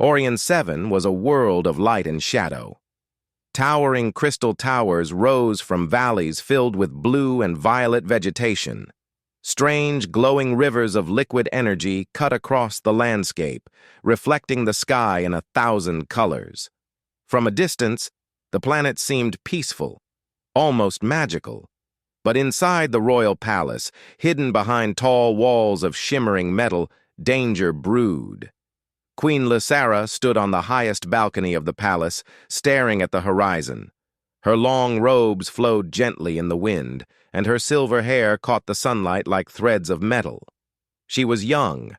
Orion 7 was a world of light and shadow. Towering crystal towers rose from valleys filled with blue and violet vegetation. Strange, glowing rivers of liquid energy cut across the landscape, reflecting the sky in 1,000 colors. From a distance, the planet seemed peaceful, almost magical. But inside the royal palace, hidden behind tall walls of shimmering metal, danger brewed. Queen Lysara stood on the highest balcony of the palace, staring at the horizon. Her long robes flowed gently in the wind, and her silver hair caught the sunlight like threads of metal. She was young,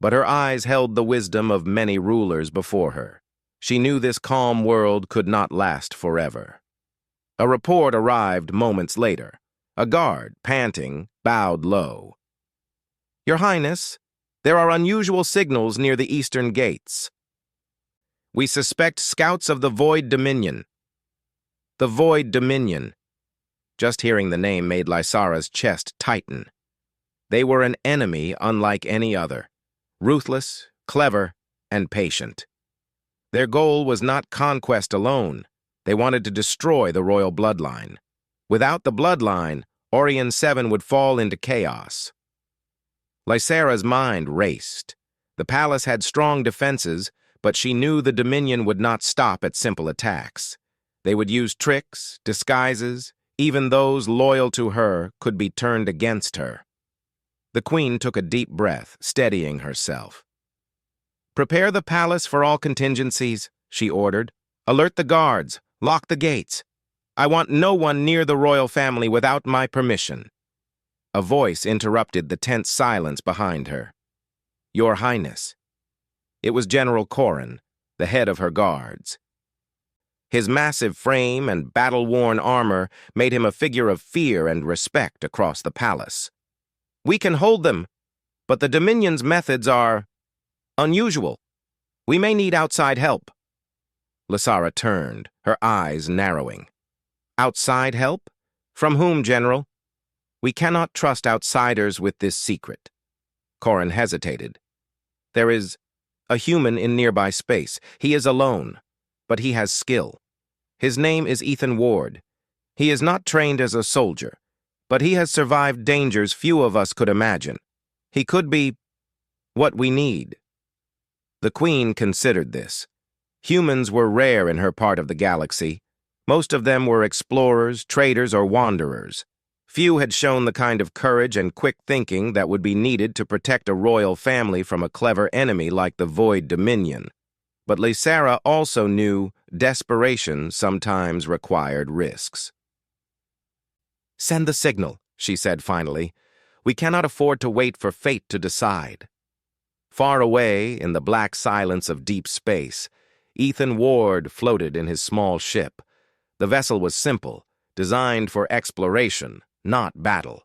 but her eyes held the wisdom of many rulers before her. She knew this calm world could not last forever. A report arrived moments later. A guard, panting, bowed low. "Your Highness, there are unusual signals near the eastern gates. We suspect scouts of the Void Dominion." The Void Dominion. Just hearing the name made Lysara's chest tighten. They were an enemy unlike any other, ruthless, clever, and patient. Their goal was not conquest alone. They wanted to destroy the royal bloodline. Without the bloodline, Orion 7 would fall into chaos. Lysara's mind raced. The palace had strong defenses, but she knew the Dominion would not stop at simple attacks. They would use tricks, disguises. Even those loyal to her could be turned against her. The queen took a deep breath, steadying herself. "Prepare the palace for all contingencies," she ordered. "Alert the guards. Lock the gates. I want no one near the royal family without my permission." A voice interrupted the tense silence behind her. "Your Highness." It was General Corin, the head of her guards. His massive frame and battle-worn armor made him a figure of fear and respect across the palace. "We can hold them, but the Dominion's methods are unusual. We may need outside help." Lysara turned, her eyes narrowing. "Outside help? From whom, General?" "We cannot trust outsiders with this secret." Corin hesitated. "There is a human in nearby space. He is alone, but he has skill. His name is Ethan Ward. He is not trained as a soldier, but he has survived dangers few of us could imagine. He could be what we need." The Queen considered this. Humans were rare in her part of the galaxy. Most of them were explorers, traders, or wanderers. Few had shown the kind of courage and quick thinking that would be needed to protect a royal family from a clever enemy like the Void Dominion. But Lysara also knew desperation sometimes required risks. "Send the signal," she said finally. "We cannot afford to wait for fate to decide." Far away, in the black silence of deep space, Ethan Ward floated in his small ship. The vessel was simple, designed for exploration, not battle.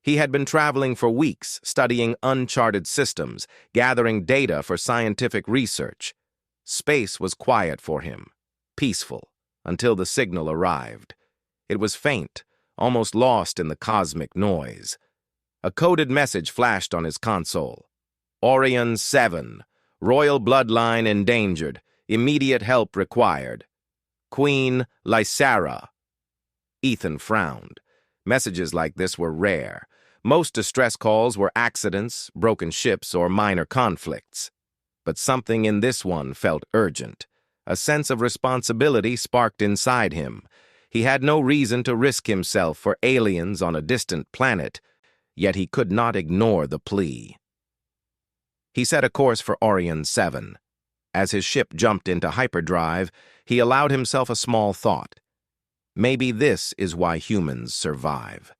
He had been traveling for weeks, studying uncharted systems, gathering data for scientific research. Space was quiet for him, peaceful, until the signal arrived. It was faint, almost lost in the cosmic noise. A coded message flashed on his console. "Orion 7, royal bloodline endangered, immediate help required. Queen Lysara." Ethan frowned. Messages like this were rare. Most distress calls were accidents, broken ships, or minor conflicts. But something in this one felt urgent. A sense of responsibility sparked inside him. He had no reason to risk himself for aliens on a distant planet, yet he could not ignore the plea. He set a course for Orion 7. As his ship jumped into hyperdrive, he allowed himself a small thought. Maybe this is why humans survive.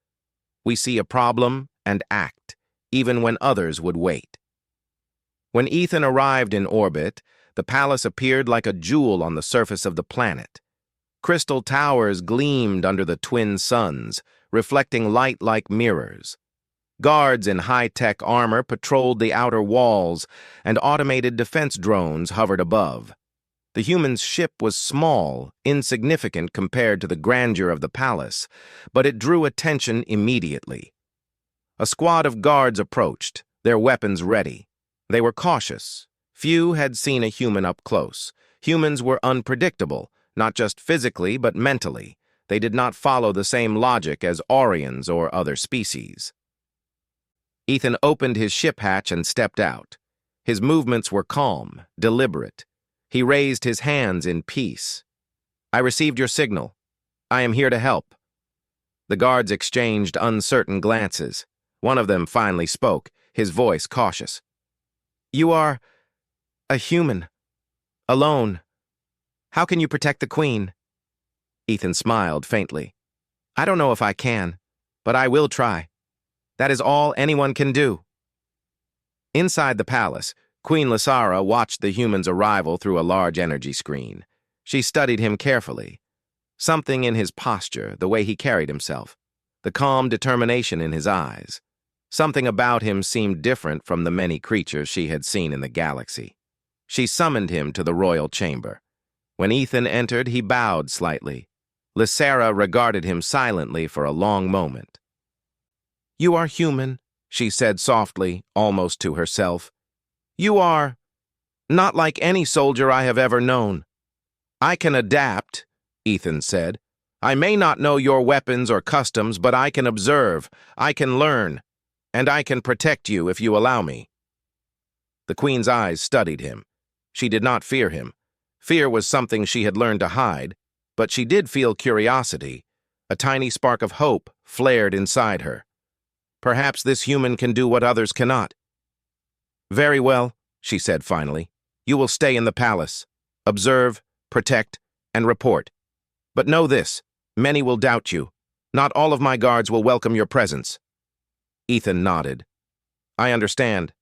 We see a problem and act, even when others would wait. When Ethan arrived in orbit, the palace appeared like a jewel on the surface of the planet. Crystal towers gleamed under the twin suns, reflecting light like mirrors. Guards in high-tech armor patrolled the outer walls, and automated defense drones hovered above. The human's ship was small, insignificant compared to the grandeur of the palace, but it drew attention immediately. A squad of guards approached, their weapons ready. They were cautious, Few had seen a human up close. Humans were unpredictable, not just physically but mentally. They did not follow the same logic as Aurians or other species. Ethan opened his ship hatch and stepped out. His movements were calm, deliberate. He raised his hands in peace. "I received your signal. I am here to help." The guards exchanged uncertain glances. One of them finally spoke, his voice cautious. "You are a human, alone. How can you protect the Queen?" Ethan smiled faintly. "I don't know if I can, but I will try. That is all anyone can do." Inside the palace, Queen Lysara watched the human's arrival through a large energy screen. She studied him carefully. Something in his posture, the way he carried himself, the calm determination in his eyes. Something about him seemed different from the many creatures she had seen in the galaxy. She summoned him to the royal chamber. When Ethan entered, he bowed slightly. Lysara regarded him silently for a long moment. "You are human," she said softly, almost to herself. "You are not like any soldier I have ever known." "I can adapt," Ethan said. "I may not know your weapons or customs, but I can observe, I can learn, and I can protect you if you allow me." The Queen's eyes studied him. She did not fear him. Fear was something she had learned to hide, but she did feel curiosity. A tiny spark of hope flared inside her. Perhaps this human can do what others cannot. "Very well," she said finally. "You will stay in the palace. Observe, protect, and report. But know this, many will doubt you. Not all of my guards will welcome your presence." Ethan nodded. "I understand.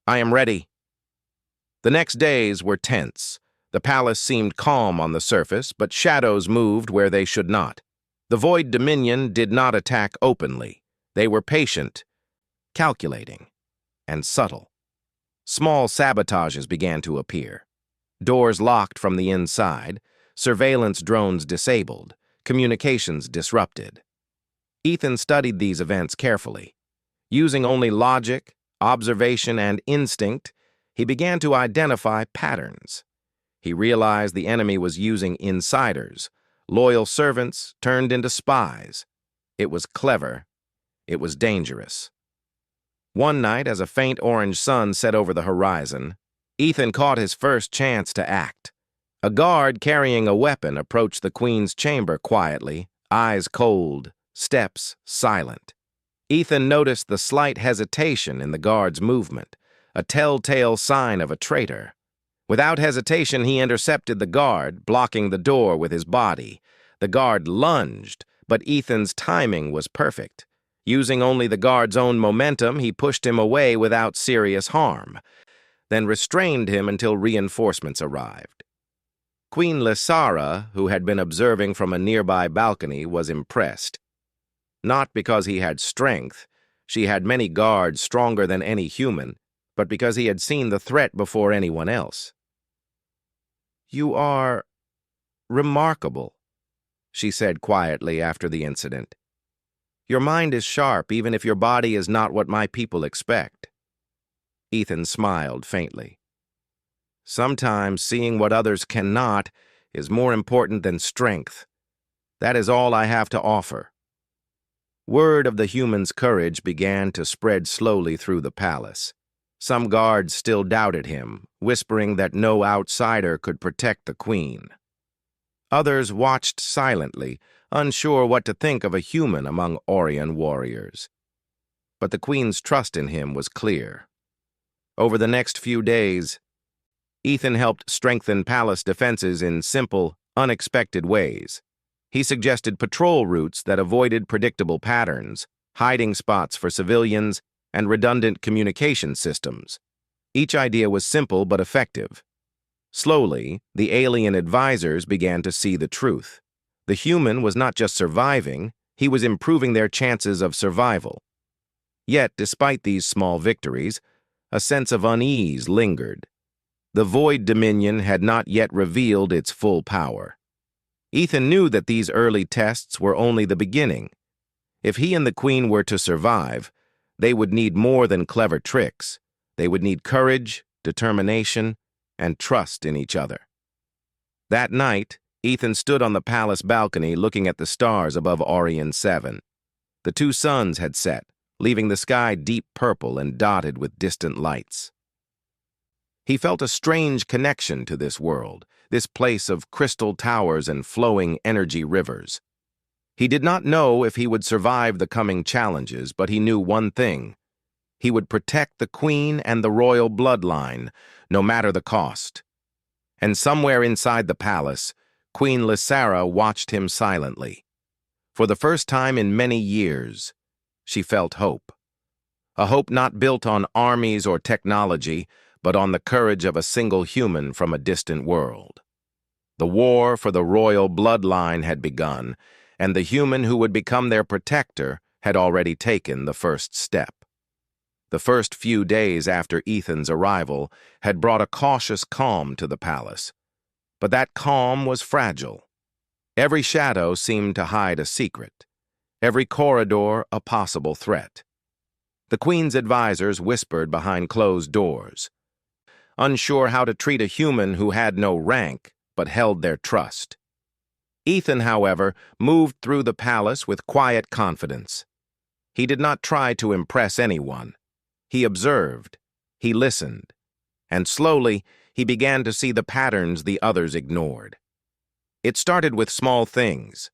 I am ready." The next days were tense. The palace seemed calm on the surface, but shadows moved where they should not. The Void Dominion did not attack openly. They were patient, calculating, and subtle. Small sabotages began to appear. Doors locked from the inside, surveillance drones disabled, communications disrupted. Ethan studied these events carefully. Using only logic, observation, and instinct, he began to identify patterns. He realized the enemy was using insiders, loyal servants turned into spies. It was clever. It was dangerous. One night, as a faint orange sun set over the horizon, Ethan caught his first chance to act. A guard carrying a weapon approached the Queen's chamber quietly, eyes cold, steps silent. Ethan noticed the slight hesitation in the guard's movement, a telltale sign of a traitor. Without hesitation, he intercepted the guard, blocking the door with his body. The guard lunged, but Ethan's timing was perfect. Using only the guard's own momentum, he pushed him away without serious harm, then restrained him until reinforcements arrived. Queen Lysara, who had been observing from a nearby balcony, was impressed. Not because he had strength, she had many guards stronger than any human, but because he had seen the threat before anyone else. "You are remarkable," she said quietly after the incident. "Your mind is sharp, even if your body is not what my people expect." Ethan smiled faintly. "Sometimes seeing what others cannot is more important than strength. That is all I have to offer." Word of the human's courage began to spread slowly through the palace. Some guards still doubted him, whispering that no outsider could protect the Queen. Others watched silently, unsure what to think of a human among Aurian warriors. But the Queen's trust in him was clear. Over the next few days, Ethan helped strengthen palace defenses in simple, unexpected ways. He suggested patrol routes that avoided predictable patterns, hiding spots for civilians, and redundant communication systems. Each idea was simple but effective. Slowly, the alien advisors began to see the truth. The human was not just surviving, he was improving their chances of survival. Yet, despite these small victories, a sense of unease lingered. The Void Dominion had not yet revealed its full power. Ethan knew that these early tests were only the beginning. If he and the Queen were to survive, they would need more than clever tricks. They would need courage, determination, and trust in each other. That night, Ethan stood on the palace balcony looking at the stars above Orion 7. The two suns had set, leaving the sky deep purple and dotted with distant lights. He felt a strange connection to this world, this place of crystal towers and flowing energy rivers. He did not know if he would survive the coming challenges, but he knew one thing. He would protect the queen and the royal bloodline, no matter the cost. And somewhere inside the palace, Queen Lysara watched him silently. For the first time in many years, she felt hope. A hope not built on armies or technology, but on the courage of a single human from a distant world. The war for the royal bloodline had begun, and the human who would become their protector had already taken the first step. The first few days after Ethan's arrival had brought a cautious calm to the palace. But that calm was fragile. Every shadow seemed to hide a secret, every corridor a possible threat. The queen's advisors whispered behind closed doors, unsure how to treat a human who had no rank but held their trust. Ethan, however, moved through the palace with quiet confidence. He did not try to impress anyone. He observed, he listened, and slowly he began to see the patterns the others ignored. It started with small things.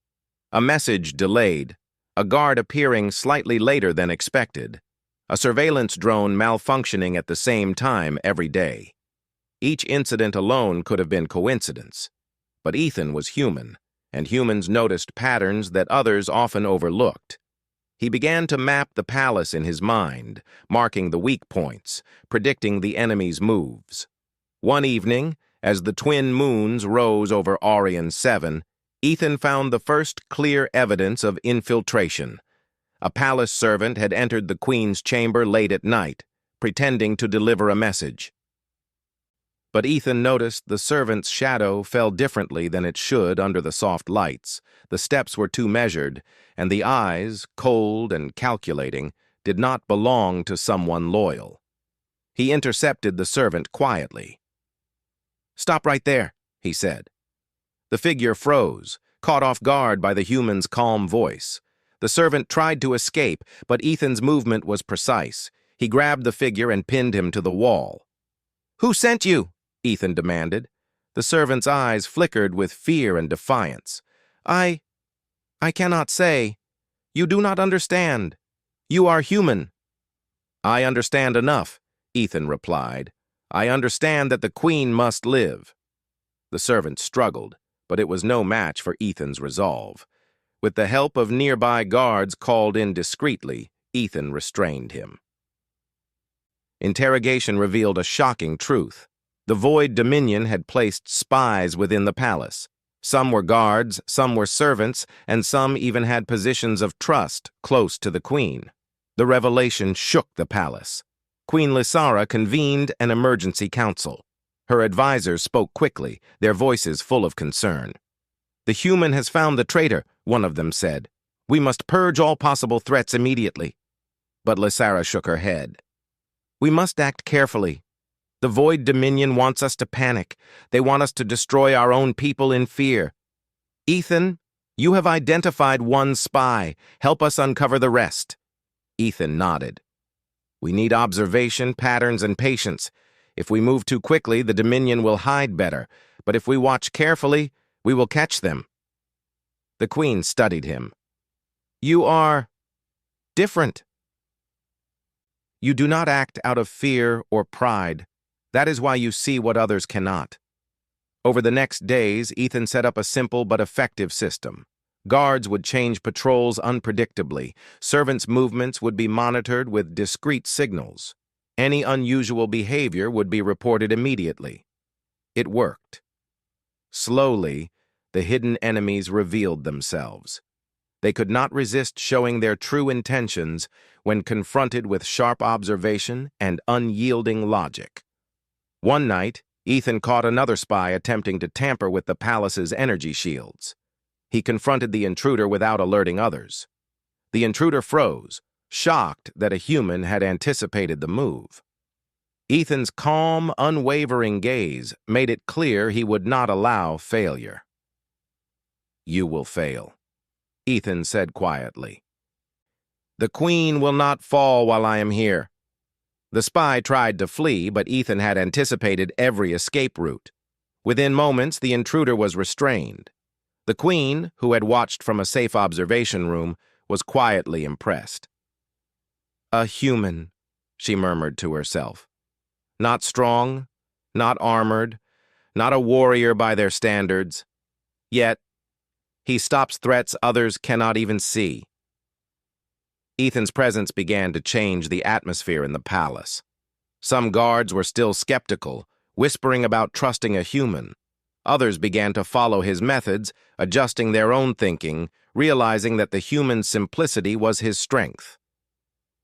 A message delayed, a guard appearing slightly later than expected, a surveillance drone malfunctioning at the same time every day. Each incident alone could have been coincidence, but Ethan was human, and humans noticed patterns that others often overlooked. He began to map the palace in his mind, marking the weak points, predicting the enemy's moves. One evening, as the twin moons rose over Orion 7, Ethan found the first clear evidence of infiltration. A palace servant had entered the queen's chamber late at night, pretending to deliver a message. But Ethan noticed the servant's shadow fell differently than it should under the soft lights. The steps were too measured, and the eyes, cold and calculating, did not belong to someone loyal. He intercepted the servant quietly. "Stop right there," he said. The figure froze, caught off guard by the human's calm voice. The servant tried to escape, but Ethan's movement was precise. He grabbed the figure and pinned him to the wall. "Who sent you?" Ethan demanded. The servant's eyes flickered with fear and defiance. I cannot say. You do not understand. You are human." "I understand enough," Ethan replied. "I understand that the queen must live." The servant struggled, but it was no match for Ethan's resolve. With the help of nearby guards called in discreetly, Ethan restrained him. Interrogation revealed a shocking truth. The Void Dominion had placed spies within the palace. Some were guards, some were servants, and some even had positions of trust close to the queen. The revelation shook the palace. Queen Lysara convened an emergency council. Her advisors spoke quickly, their voices full of concern. "The human has found the traitor," one of them said. "We must purge all possible threats immediately." But Lysara shook her head. "We must act carefully. The Void Dominion wants us to panic. They want us to destroy our own people in fear. Ethan, you have identified one spy. Help us uncover the rest." Ethan nodded. "We need observation, patterns, and patience. If we move too quickly, the Dominion will hide better. But if we watch carefully, we will catch them." The Queen studied him. "You are different. You do not act out of fear or pride. That is why you see what others cannot." Over the next days, Ethan set up a simple but effective system. Guards would change patrols unpredictably. Servants' movements would be monitored with discreet signals. Any unusual behavior would be reported immediately. It worked. Slowly, the hidden enemies revealed themselves. They could not resist showing their true intentions when confronted with sharp observation and unyielding logic. One night, Ethan caught another spy attempting to tamper with the palace's energy shields. He confronted the intruder without alerting others. The intruder froze, shocked that a human had anticipated the move. Ethan's calm, unwavering gaze made it clear he would not allow failure. "You will fail," Ethan said quietly. "The Queen will not fall while I am here." The spy tried to flee, but Ethan had anticipated every escape route. Within moments, the intruder was restrained. The Queen, who had watched from a safe observation room, was quietly impressed. "A human," she murmured to herself. "Not strong, not armored, not a warrior by their standards. Yet, he stops threats others cannot even see." Ethan's presence began to change the atmosphere in the palace. Some guards were still skeptical, whispering about trusting a human. Others began to follow his methods, adjusting their own thinking, realizing that the human's simplicity was his strength.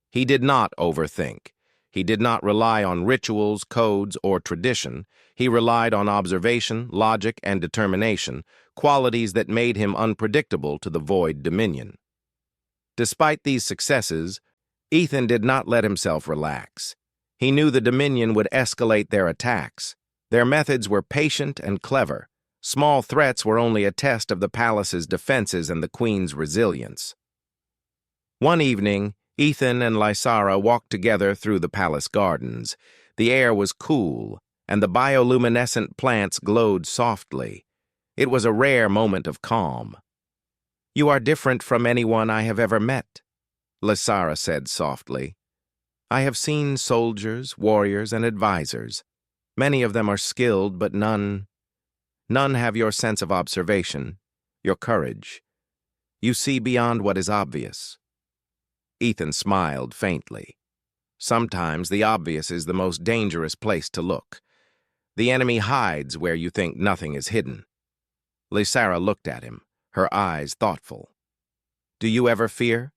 He did not overthink. He did not rely on rituals, codes, or tradition. He relied on observation, logic, and determination, qualities that made him unpredictable to the Void Dominion. Despite these successes, Ethan did not let himself relax. He knew the Dominion would escalate their attacks. Their methods were patient and clever. Small threats were only a test of the palace's defenses and the Queen's resilience. One evening, Ethan and Lysara walked together through the palace gardens. The air was cool, and the bioluminescent plants glowed softly. It was a rare moment of calm. "You are different from anyone I have ever met," Lysara said softly. "I have seen soldiers, warriors, and advisors. Many of them are skilled, but none have your sense of observation, your courage. You see beyond what is obvious." Ethan smiled faintly. Sometimes the obvious is the most dangerous place to look. The enemy hides where you think nothing is hidden. Lysara looked at him, her eyes thoughtful. "Do you ever fear?"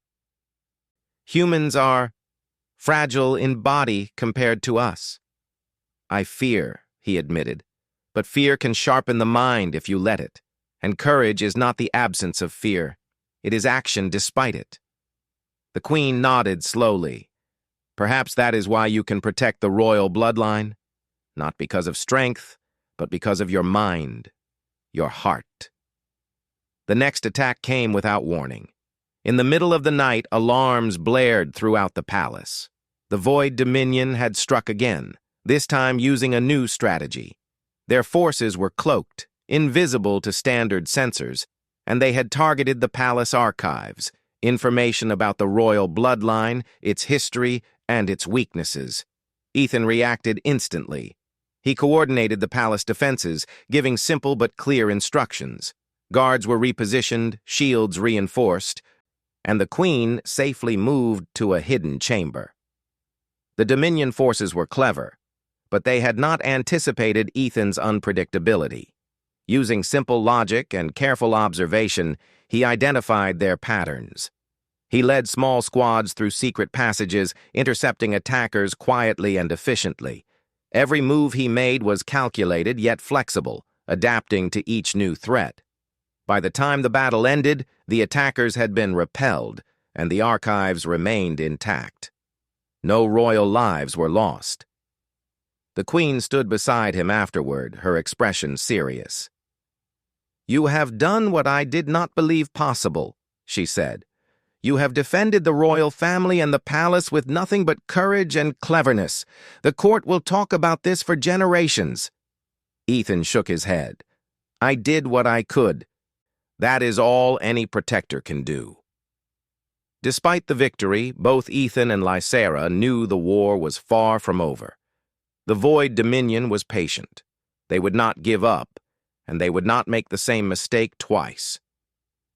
"Humans are fragile in body compared to us." "I fear," he admitted, "but fear can sharpen the mind if you let it, and courage is not the absence of fear. It is action despite it." The Queen nodded slowly. "Perhaps that is why you can protect the royal bloodline, not because of strength, but because of your mind, your heart." The next attack came without warning. In the middle of the night, alarms blared throughout the palace. The Void Dominion had struck again, this time using a new strategy. Their forces were cloaked, invisible to standard sensors, and they had targeted the palace archives, information about the royal bloodline, its history, and its weaknesses. Ethan reacted instantly. He coordinated the palace defenses, giving simple but clear instructions. Guards were repositioned, shields reinforced, and the Queen safely moved to a hidden chamber. The Dominion forces were clever, but they had not anticipated Ethan's unpredictability. Using simple logic and careful observation, he identified their patterns. He led small squads through secret passages, intercepting attackers quietly and efficiently. Every move he made was calculated yet flexible, adapting to each new threat. By the time the battle ended, the attackers had been repelled, and the archives remained intact. No royal lives were lost. The Queen stood beside him afterward, her expression serious. "You have done what I did not believe possible," she said. "You have defended the royal family and the palace with nothing but courage and cleverness. The court will talk about this for generations." Ethan shook his head. "I did what I could. That is all any protector can do." Despite the victory, both Ethan and Lysara knew the war was far from over. The Void Dominion was patient. They would not give up, and they would not make the same mistake twice.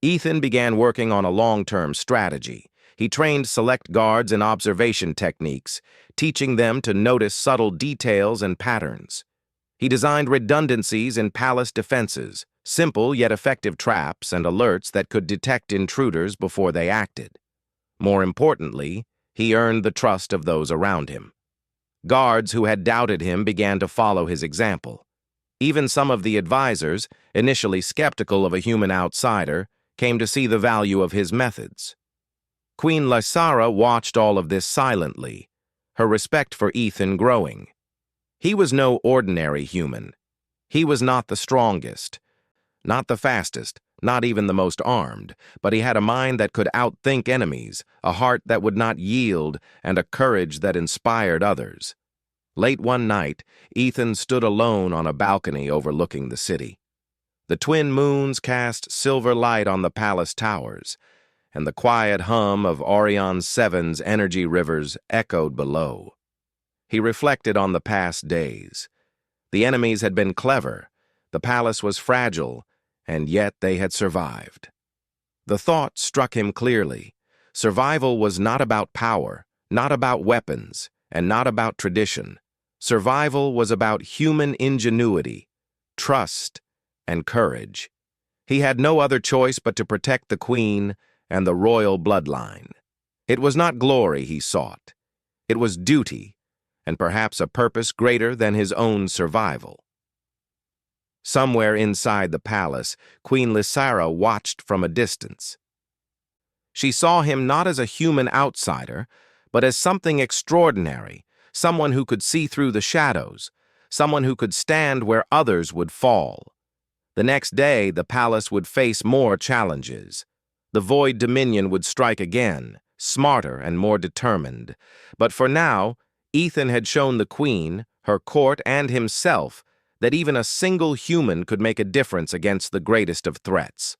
Ethan began working on a long-term strategy. He trained select guards in observation techniques, teaching them to notice subtle details and patterns. He designed redundancies in palace defenses, simple yet effective traps and alerts that could detect intruders before they acted. More importantly, he earned the trust of those around him. Guards who had doubted him began to follow his example. Even some of the advisors, initially skeptical of a human outsider, came to see the value of his methods. Queen Lysara watched all of this silently, her respect for Ethan growing. He was no ordinary human. He was not the strongest, not the fastest, not even the most armed, but he had a mind that could outthink enemies, a heart that would not yield, and a courage that inspired others. Late one night, Ethan stood alone on a balcony overlooking the city. The twin moons cast silver light on the palace towers, and the quiet hum of Orion 7's energy rivers echoed below. He reflected on the past days. The enemies had been clever, the palace was fragile, and yet they had survived. The thought struck him clearly. Survival was not about power, not about weapons, and not about tradition. Survival was about human ingenuity, trust, and courage. He had no other choice but to protect the queen and the royal bloodline. It was not glory he sought. It was duty, and perhaps a purpose greater than his own survival. Somewhere inside the palace, Queen Lysara watched from a distance. She saw him not as a human outsider, but as something extraordinary, someone who could see through the shadows, someone who could stand where others would fall. The next day, the palace would face more challenges. The Void Dominion would strike again, smarter and more determined. But for now, Ethan had shown the queen, her court, and himself that even a single human could make a difference against the greatest of threats.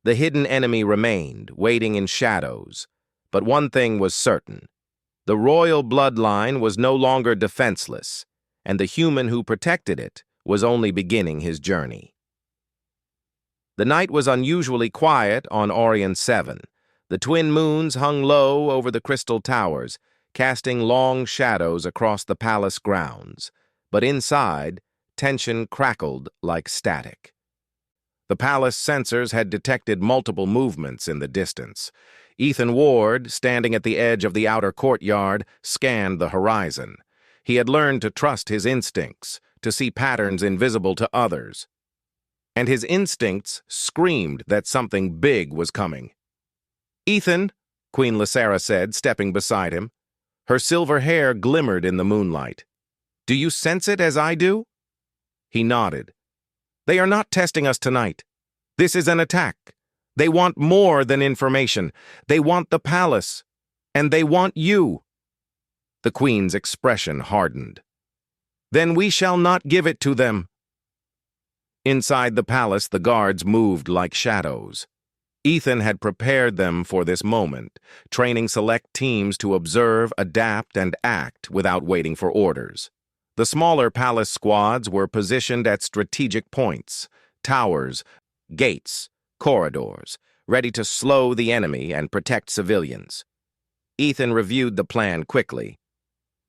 The hidden enemy remained, waiting in shadows. But one thing was certain. The royal bloodline was no longer defenseless, and the human who protected it was only beginning his journey. The night was unusually quiet on Orion 7. The twin moons hung low over the crystal towers, casting long shadows across the palace grounds. But inside, tension crackled like static. The palace sensors had detected multiple movements in the distance. Ethan Ward, standing at the edge of the outer courtyard, scanned the horizon. He had learned to trust his instincts, to see patterns invisible to others. And his instincts screamed that something big was coming. "Ethan," Queen Lysara said, stepping beside him. Her silver hair glimmered in the moonlight. "Do you sense it as I do?" He nodded. "They are not testing us tonight. This is an attack. They want more than information. They want the palace. And they want you." The queen's expression hardened. "Then we shall not give it to them." Inside the palace, the guards moved like shadows. Ethan had prepared them for this moment, training select teams to observe, adapt, and act without waiting for orders. The smaller palace squads were positioned at strategic points, towers, gates, corridors, ready to slow the enemy and protect civilians. Ethan reviewed the plan quickly.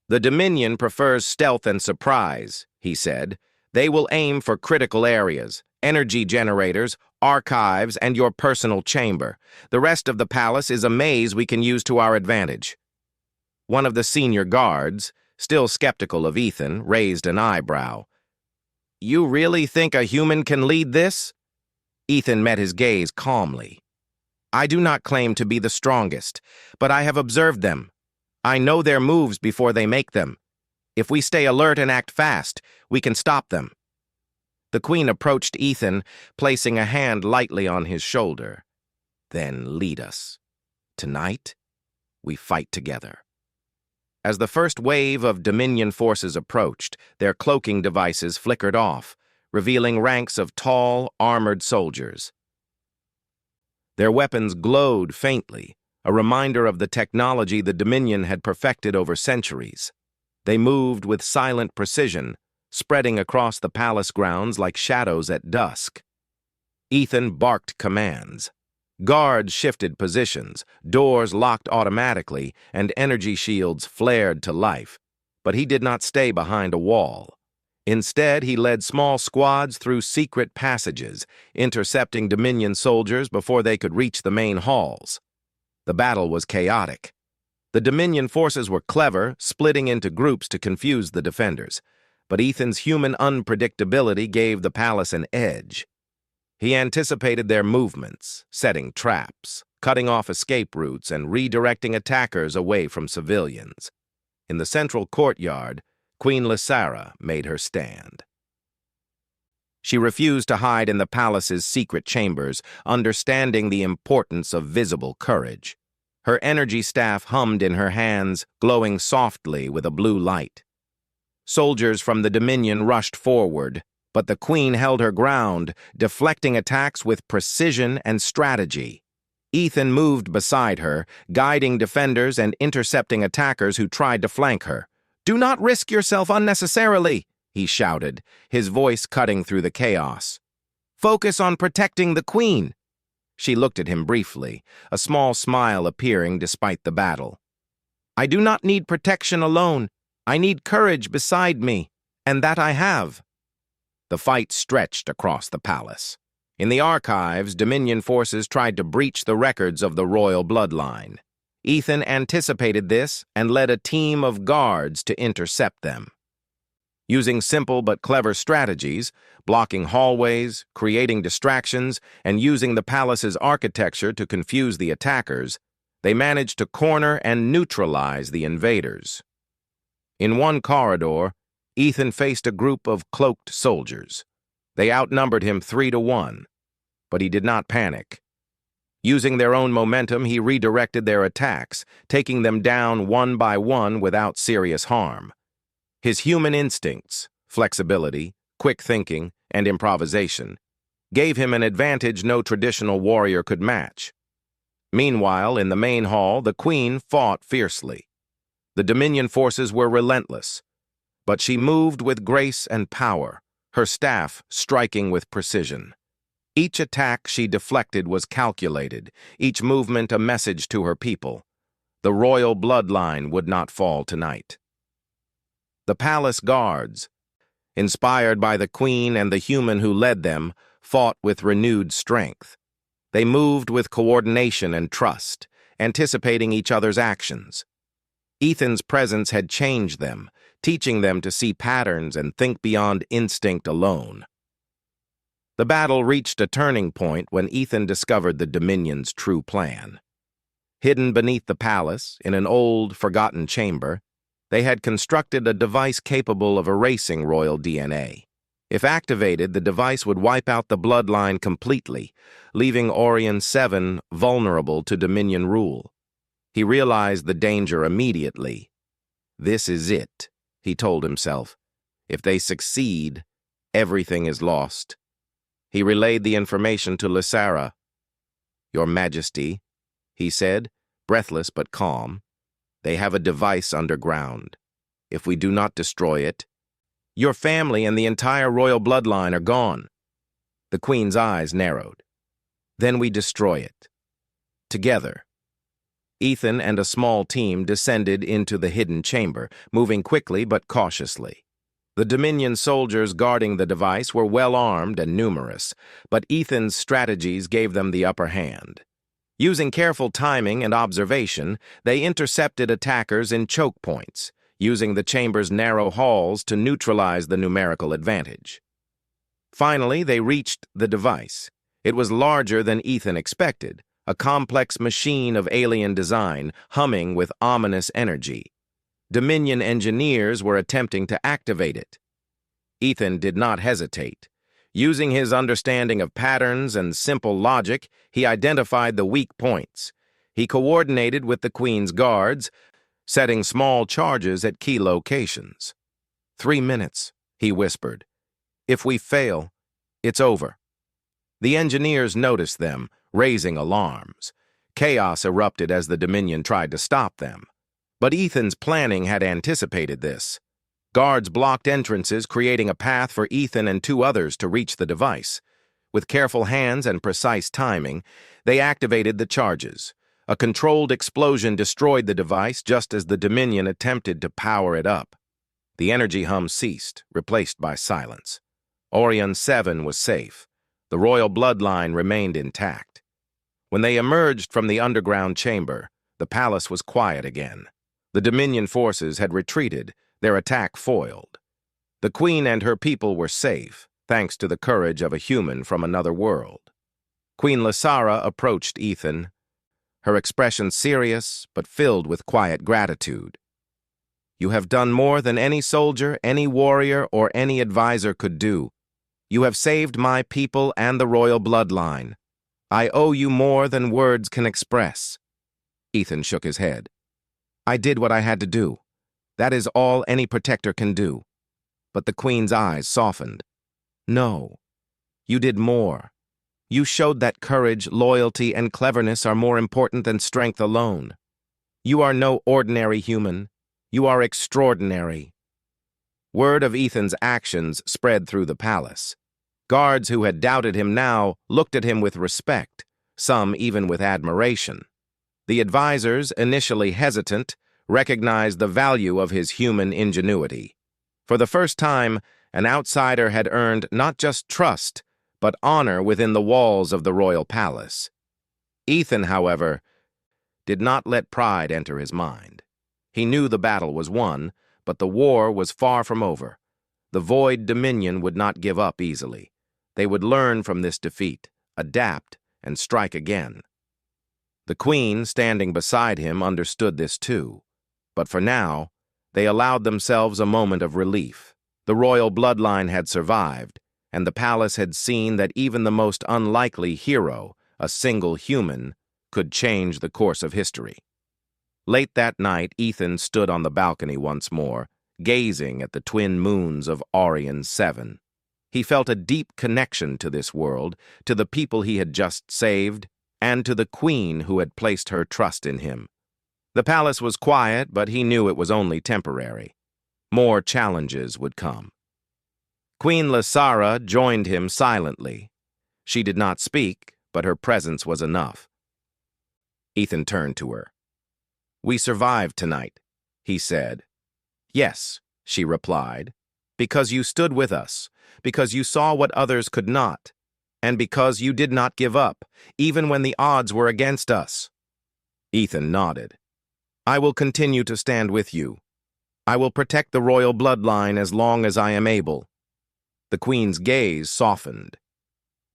"The Dominion prefers stealth and surprise," he said. "They will aim for critical areas, energy generators, archives, and your personal chamber. The rest of the palace is a maze we can use to our advantage." One of the senior guards, still skeptical of Ethan, raised an eyebrow. "You really think a human can lead this?" Ethan met his gaze calmly. "I do not claim to be the strongest, but I have observed them. I know their moves before they make them. If we stay alert and act fast, we can stop them." The queen approached Ethan, placing a hand lightly on his shoulder. "Then lead us. Tonight, we fight together." As the first wave of Dominion forces approached, their cloaking devices flickered off, revealing ranks of tall, armored soldiers. Their weapons glowed faintly, a reminder of the technology the Dominion had perfected over centuries. They moved with silent precision, spreading across the palace grounds like shadows at dusk. Ethan barked commands. Guards shifted positions, doors locked automatically, and energy shields flared to life. But he did not stay behind a wall. Instead, he led small squads through secret passages, intercepting Dominion soldiers before they could reach the main halls. The battle was chaotic. The Dominion forces were clever, splitting into groups to confuse the defenders. But Ethan's human unpredictability gave the palace an edge. He anticipated their movements, setting traps, cutting off escape routes, and redirecting attackers away from civilians. In the central courtyard, Queen Lysara made her stand. She refused to hide in the palace's secret chambers, understanding the importance of visible courage. Her energy staff hummed in her hands, glowing softly with a blue light. Soldiers from the Dominion rushed forward, but the Queen held her ground, deflecting attacks with precision and strategy. Ethan moved beside her, guiding defenders and intercepting attackers who tried to flank her. "Do not risk yourself unnecessarily," he shouted, his voice cutting through the chaos. "Focus on protecting the Queen." She looked at him briefly, a small smile appearing despite the battle. "I do not need protection alone. I need courage beside me, and that I have." The fight stretched across the palace. In the archives, Dominion forces tried to breach the records of the royal bloodline. Ethan anticipated this and led a team of guards to intercept them. Using simple but clever strategies, blocking hallways, creating distractions, and using the palace's architecture to confuse the attackers, they managed to corner and neutralize the invaders. In one corridor, Ethan faced a group of cloaked soldiers. They outnumbered him 3-1, but he did not panic. Using their own momentum, he redirected their attacks, taking them down one by one without serious harm. His human instincts, flexibility, quick thinking, and improvisation gave him an advantage no traditional warrior could match. Meanwhile, in the main hall, the Queen fought fiercely. The Dominion forces were relentless, but she moved with grace and power, her staff striking with precision. Each attack she deflected was calculated, each movement a message to her people. The royal bloodline would not fall tonight. The palace guards, inspired by the Queen and the human who led them, fought with renewed strength. They moved with coordination and trust, anticipating each other's actions. Ethan's presence had changed them, teaching them to see patterns and think beyond instinct alone. The battle reached a turning point when Ethan discovered the Dominion's true plan. Hidden beneath the palace, in an old, forgotten chamber, they had constructed a device capable of erasing royal DNA. If activated, the device would wipe out the bloodline completely, leaving AlienTales vulnerable to Dominion rule. He realized the danger immediately. "This is it," he told himself. "If they succeed, everything is lost." He relayed the information to Lysara. "Your Majesty," he said, breathless but calm, "they have a device underground. If we do not destroy it, your family and the entire royal bloodline are gone." The Queen's eyes narrowed. "Then we destroy it. Together." Ethan and a small team descended into the hidden chamber, moving quickly but cautiously. The Dominion soldiers guarding the device were well-armed and numerous, but Ethan's strategies gave them the upper hand. Using careful timing and observation, they intercepted attackers in choke points, using the chamber's narrow halls to neutralize the numerical advantage. Finally, they reached the device. It was larger than Ethan expected, a complex machine of alien design, humming with ominous energy. Dominion engineers were attempting to activate it. Ethan did not hesitate. Using his understanding of patterns and simple logic, he identified the weak points. He coordinated with the Queen's guards, setting small charges at key locations. 3 minutes, he whispered. "If we fail, it's over." The engineers noticed them, raising alarms. Chaos erupted as the Dominion tried to stop them. But Ethan's planning had anticipated this. Guards blocked entrances, creating a path for Ethan and 2 others to reach the device. With careful hands and precise timing, they activated the charges. A controlled explosion destroyed the device just as the Dominion attempted to power it up. The energy hum ceased, replaced by silence. AlienTales was safe. The royal bloodline remained intact. When they emerged from the underground chamber, the palace was quiet again. The Dominion forces had retreated, their attack foiled. The Queen and her people were safe, thanks to the courage of a human from another world. Queen Lysara approached Ethan, her expression serious but filled with quiet gratitude. You have done more than any soldier, any warrior, or any advisor could do. You have saved my people and the royal bloodline. I owe you more than words can express." Ethan shook his head. "I did what I had to do. That is all any protector can do." But the Queen's eyes softened. "No, you did more. You showed that courage, loyalty, and cleverness are more important than strength alone. You are no ordinary human. You are extraordinary." Word of Ethan's actions spread through the palace. Guards who had doubted him now looked at him with respect, some even with admiration. The advisors, initially hesitant, recognized the value of his human ingenuity. For the first time, an outsider had earned not just trust, but honor within the walls of the royal palace. Ethan, however, did not let pride enter his mind. He knew the battle was won, but the war was far from over. The Void Dominion would not give up easily. They would learn from this defeat, adapt, and strike again. The Queen, standing beside him, understood this too. But for now, they allowed themselves a moment of relief. The royal bloodline had survived, and the palace had seen that even the most unlikely hero, a single human, could change the course of history. Late that night, Ethan stood on the balcony once more, gazing at the twin moons of Orcs. He felt a deep connection to this world, to the people he had just saved, and to the Queen who had placed her trust in him. The palace was quiet, but he knew it was only temporary. More challenges would come. Queen Lysara joined him silently. She did not speak, but her presence was enough. Ethan turned to her. "We survived tonight," he said. "Yes," she replied, "because you stood with us, because you saw what others could not, and because you did not give up, even when the odds were against us." Ethan nodded. "I will continue to stand with you. I will protect the royal bloodline as long as I am able." The Queen's gaze softened.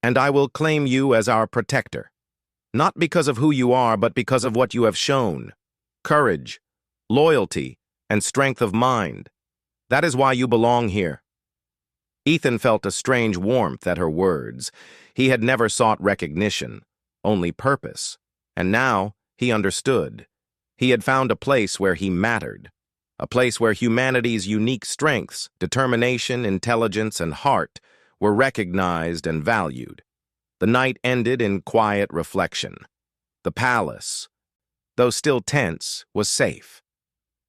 "And I will claim you as our protector, not because of who you are, but because of what you have shown. Courage, loyalty, and strength of mind. That is why you belong here." Ethan felt a strange warmth at her words. He had never sought recognition, only purpose, and now he understood. He had found a place where he mattered, a place where humanity's unique strengths, determination, intelligence, and heart were recognized and valued. The night ended in quiet reflection. The palace, though still tense, was safe.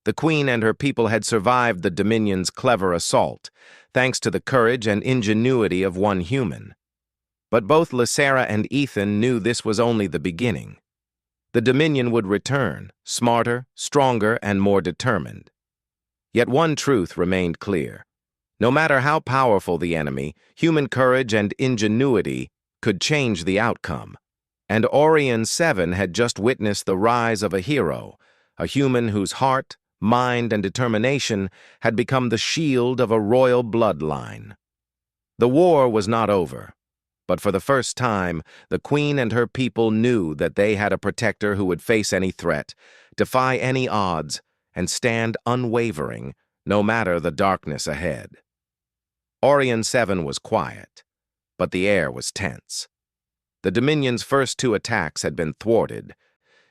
The Queen and her people had survived the Dominion's clever assault, thanks to the courage and ingenuity of one human. But both Lysara and Ethan knew this was only the beginning. The Dominion would return, smarter, stronger, and more determined. Yet one truth remained clear. No matter how powerful the enemy, human courage and ingenuity could change the outcome. And Orcs had just witnessed the rise of a hero, a human whose heart, mind, and determination had become the shield of a royal bloodline. The war was not over, but for the first time, the Queen and her people knew that they had a protector who would face any threat, defy any odds, and stand unwavering, no matter the darkness ahead. Orcs was quiet, but the air was tense. The Dominion's first two attacks had been thwarted,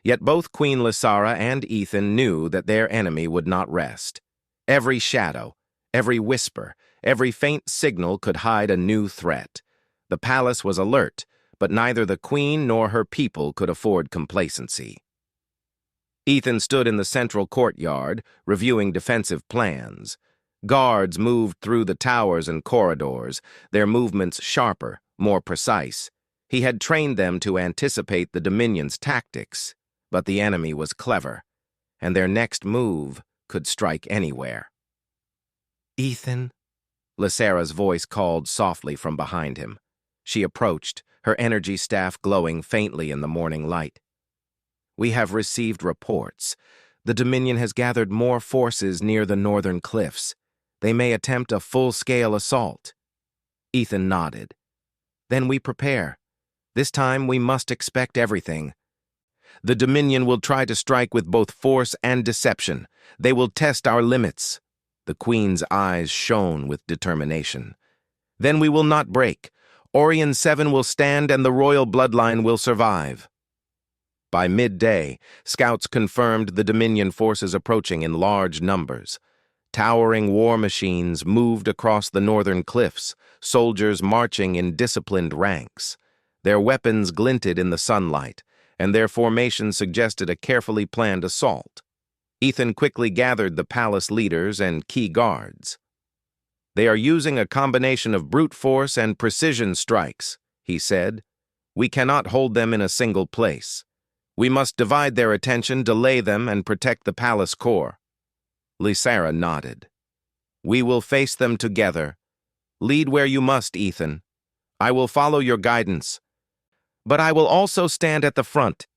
yet both Queen Lysara and Ethan knew that their enemy would not rest. Every shadow, every whisper, every faint signal could hide a new threat. The palace was alert, but neither the Queen nor her people could afford complacency. Ethan stood in the central courtyard, reviewing defensive plans. Guards moved through the towers and corridors, their movements sharper, more precise. He had trained them to anticipate the Dominion's tactics, but the enemy was clever, and their next move could strike anywhere. "Ethan?" Lysara's voice called softly from behind him. She approached, her energy staff glowing faintly in the morning light. "We have received reports. The Dominion has gathered more forces near the northern cliffs. They may attempt a full-scale assault." Ethan nodded. "Then we prepare. This time we must expect everything." The Dominion will try to strike with both force and deception. They will test our limits." The Queen's eyes shone with determination. "Then we will not break. Orien 7 will stand and the royal bloodline will survive." By midday, scouts confirmed the Dominion forces approaching in large numbers. Towering war machines moved across the northern cliffs, soldiers marching in disciplined ranks. Their weapons glinted in the sunlight, and their formation suggested a carefully planned assault. Ethan quickly gathered the palace leaders and key guards. "They are using a combination of brute force and precision strikes," he said. "We cannot hold them in a single place. We must divide their attention, delay them, and protect the palace core." Lysara nodded. "We will face them together. Lead where you must, Ethan. I will follow your guidance. But I will also stand at the front."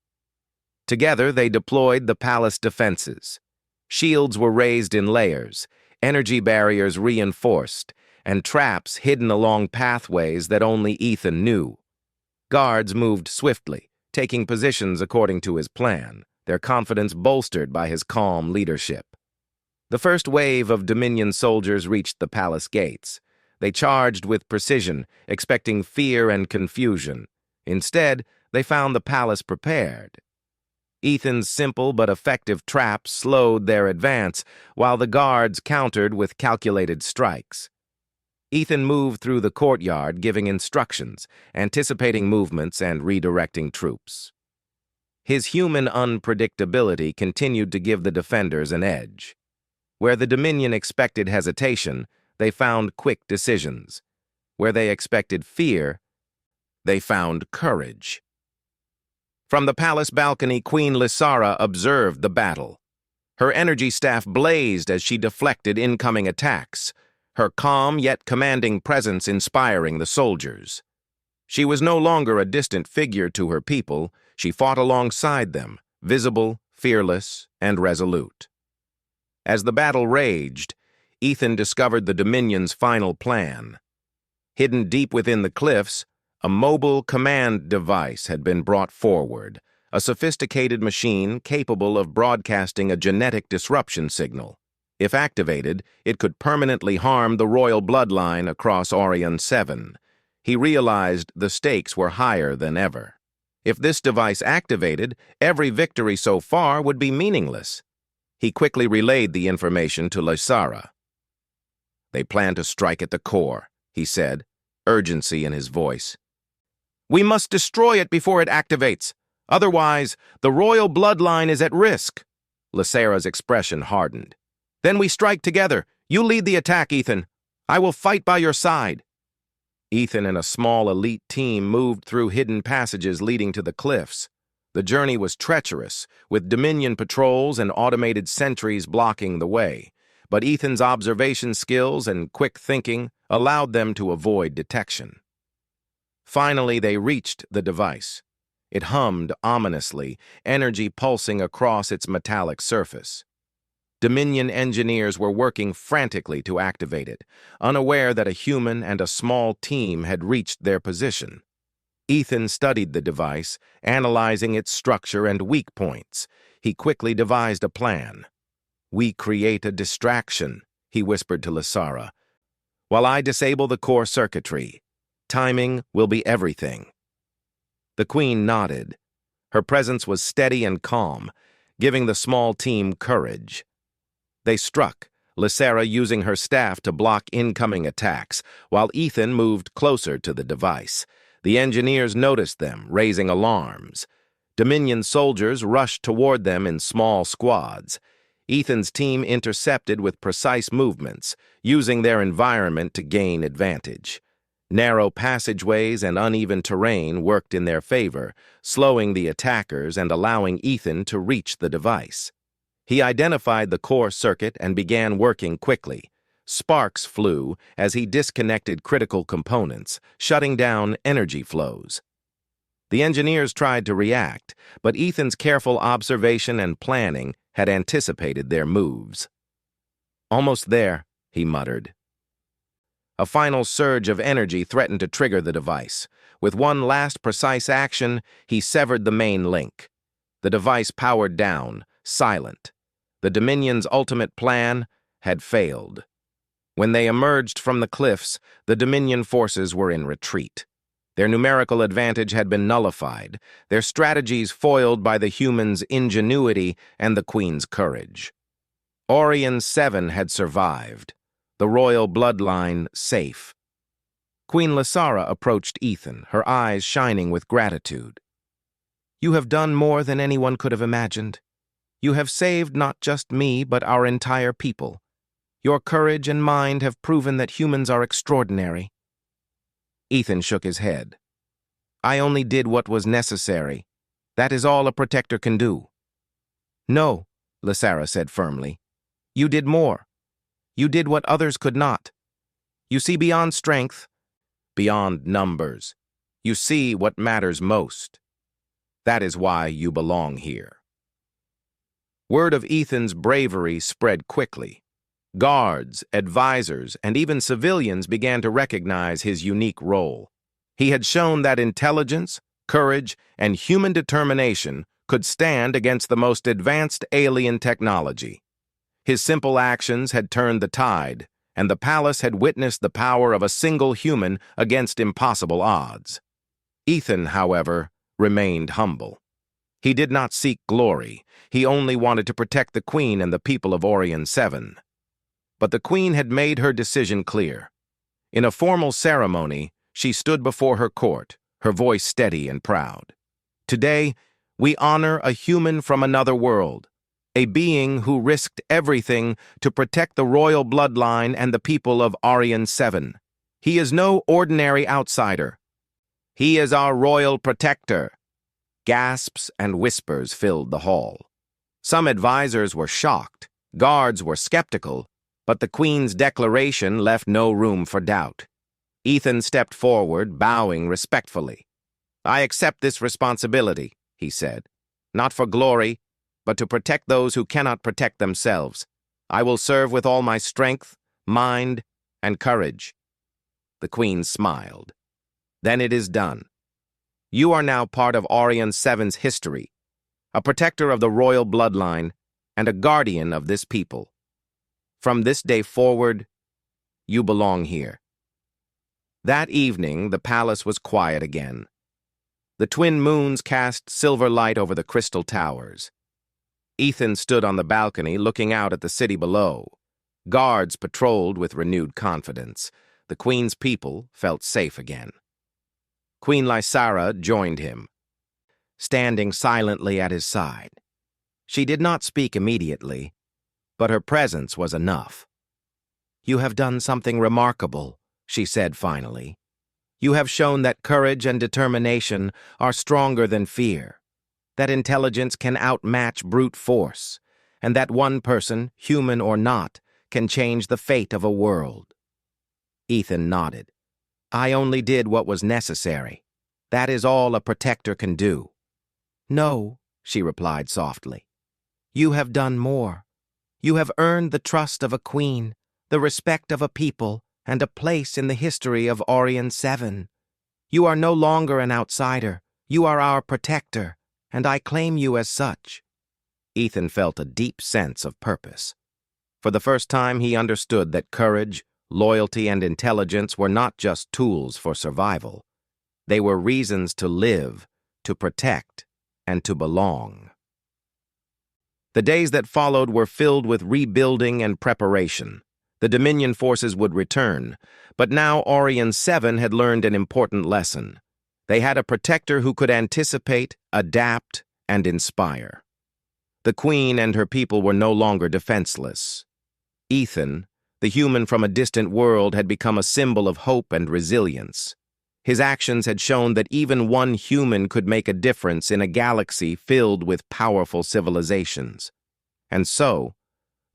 Together, they deployed the palace defenses. Shields were raised in layers, energy barriers reinforced, and traps hidden along pathways that only Ethan knew. Guards moved swiftly, taking positions according to his plan, their confidence bolstered by his calm leadership. The first wave of Dominion soldiers reached the palace gates. They charged with precision, expecting fear and confusion. Instead, they found the palace prepared. Ethan's simple but effective traps slowed their advance, while the guards countered with calculated strikes. Ethan moved through the courtyard, giving instructions, anticipating movements and redirecting troops. His human unpredictability continued to give the defenders an edge. Where the Dominion expected hesitation, they found quick decisions. Where they expected fear, they found courage. From the palace balcony, Queen Lysara observed the battle. Her energy staff blazed as she deflected incoming attacks, her calm yet commanding presence inspiring the soldiers. She was no longer a distant figure to her people. She fought alongside them, visible, fearless, and resolute. As the battle raged, Ethan discovered the Dominion's final plan. Hidden deep within the cliffs, a mobile command device had been brought forward, a sophisticated machine capable of broadcasting a genetic disruption signal. If activated, it could permanently harm the royal bloodline across Orien 7. He realized the stakes were higher than ever. If this device activated, every victory so far would be meaningless. He quickly relayed the information to Lysara. "They plan to strike at the core," he said, urgency in his voice. "We must destroy it before it activates. Otherwise, the royal bloodline is at risk." Lysara's expression hardened. "Then we strike together. You lead the attack, Ethan. I will fight by your side." Ethan and a small elite team moved through hidden passages leading to the cliffs. The journey was treacherous, with Dominion patrols and automated sentries blocking the way, but Ethan's observation skills and quick thinking allowed them to avoid detection. Finally, they reached the device. It hummed ominously, energy pulsing across its metallic surface. Dominion engineers were working frantically to activate it, unaware that a human and a small team had reached their position. Ethan studied the device, analyzing its structure and weak points. He quickly devised a plan. "We create a distraction," he whispered to Lysara, "while I disable the core circuitry. Timing will be everything." The Queen nodded. Her presence was steady and calm, giving the small team courage. They struck, Lysara using her staff to block incoming attacks, while Ethan moved closer to the device. The engineers noticed them, raising alarms. Dominion soldiers rushed toward them in small squads. Ethan's team intercepted with precise movements, using their environment to gain advantage. Narrow passageways and uneven terrain worked in their favor, slowing the attackers and allowing Ethan to reach the device. He identified the core circuit and began working quickly. Sparks flew as he disconnected critical components, shutting down energy flows. The engineers tried to react, but Ethan's careful observation and planning had anticipated their moves. "Almost there," he muttered. A final surge of energy threatened to trigger the device. With one last precise action, he severed the main link. The device powered down, silent. The Dominion's ultimate plan had failed. When they emerged from the cliffs, the Dominion forces were in retreat. Their numerical advantage had been nullified, their strategies foiled by the humans' ingenuity and the Queen's courage. Orien-7 had survived, the royal bloodline safe. Queen Lysara approached Ethan, her eyes shining with gratitude. "You have done more than anyone could have imagined. You have saved not just me, but our entire people. Your courage and mind have proven that humans are extraordinary." Ethan shook his head. "I only did what was necessary. That is all a protector can do." "No," Lysara said firmly. "You did more. You did what others could not. You see beyond strength, beyond numbers. You see what matters most. That is why you belong here." Word of Ethan's bravery spread quickly. Guards, advisors, and even civilians began to recognize his unique role. He had shown that intelligence, courage, and human determination could stand against the most advanced alien technology. His simple actions had turned the tide, and the palace had witnessed the power of a single human against impossible odds. Ethan, however, remained humble. He did not seek glory. He only wanted to protect the Queen and the people of Orien-7. But the Queen had made her decision clear. In a formal ceremony, she stood before her court, her voice steady and proud. "Today, we honor a human from another world, a being who risked everything to protect the royal bloodline and the people of Orien-7. He is no ordinary outsider. He is our royal protector." Gasps and whispers filled the hall. Some advisors were shocked, guards were skeptical, but the Queen's declaration left no room for doubt. Ethan stepped forward, bowing respectfully. "I accept this responsibility," he said, "not for glory, but to protect those who cannot protect themselves. I will serve with all my strength, mind, and courage." The Queen smiled. "Then it is done. You are now part of Orien-7's history, a protector of the royal bloodline, and a guardian of this people. From this day forward, you belong here." That evening, the palace was quiet again. The twin moons cast silver light over the crystal towers. Ethan stood on the balcony looking out at the city below. Guards patrolled with renewed confidence. The Queen's people felt safe again. Queen Lysara joined him, standing silently at his side. She did not speak immediately, but her presence was enough. "You have done something remarkable," she said finally. "You have shown that courage and determination are stronger than fear, that intelligence can outmatch brute force, and that one person, human or not, can change the fate of a world." Ethan nodded. "I only did what was necessary. That is all a protector can do." "No," she replied softly. "You have done more. You have earned the trust of a queen, the respect of a people, and a place in the history of Orien-7. You are no longer an outsider. You are our protector, and I claim you as such." Ethan felt a deep sense of purpose. For the first time, he understood that courage, loyalty, and intelligence were not just tools for survival. They were reasons to live, to protect, and to belong. The days that followed were filled with rebuilding and preparation. The Dominion forces would return, but now Orien-7 had learned an important lesson. They had a protector who could anticipate, adapt, and inspire. The Queen and her people were no longer defenseless. Ethan, the human from a distant world, had become a symbol of hope and resilience. His actions had shown that even one human could make a difference in a galaxy filled with powerful civilizations. And so,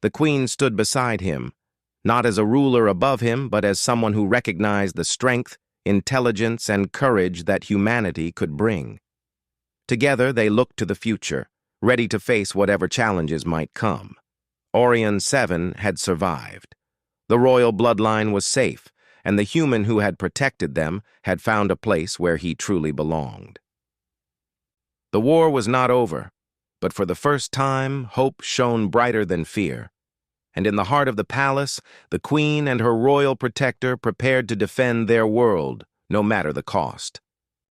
the Queen stood beside him, not as a ruler above him, but as someone who recognized the strength, intelligence, and courage that humanity could bring. Together, they looked to the future, ready to face whatever challenges might come. Orien-7 had survived. The royal bloodline was safe, and the human who had protected them had found a place where he truly belonged. The war was not over. But for the first time, hope shone brighter than fear. And in the heart of the palace, the queen and her royal protector prepared to defend their world, no matter the cost.